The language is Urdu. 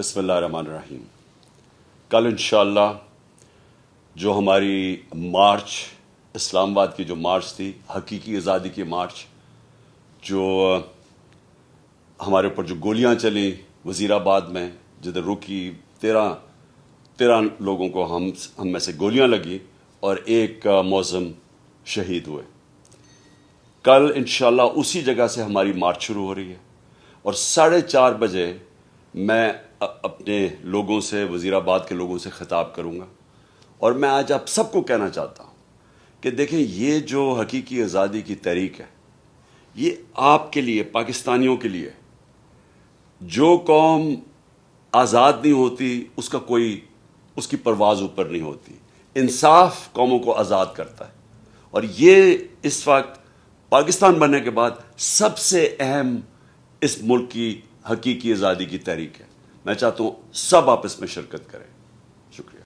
بسم اللہ الرحمن الرحیم. کل انشاءاللہ جو ہماری مارچ اسلام آباد کی جو مارچ تھی، حقیقی آزادی کی مارچ، جو ہمارے اوپر جو گولیاں چلیں وزیر آباد میں، جدھر رکی 13 لوگوں کو ہم میں سے گولیاں لگی اور ایک معظم شہید ہوئے. کل انشاءاللہ اسی جگہ سے ہماری مارچ شروع ہو رہی ہے اور 4:30 بجے میں اپنے لوگوں سے، وزیر آباد کے لوگوں سے خطاب کروں گا. اور میں آج آپ سب کو کہنا چاہتا ہوں کہ دیکھیں، یہ جو حقیقی آزادی کی تحریک ہے، یہ آپ کے لیے، پاکستانیوں کے لیے. جو قوم آزاد نہیں ہوتی اس کی پرواز اوپر نہیں ہوتی. انصاف قوموں کو آزاد کرتا ہے، اور یہ اس وقت پاکستان بننے کے بعد سب سے اہم اس ملک کی حقیقی آزادی کی تحریک ہے. میں چاہتا ہوں سب آپ اس میں شرکت کریں. شکریہ.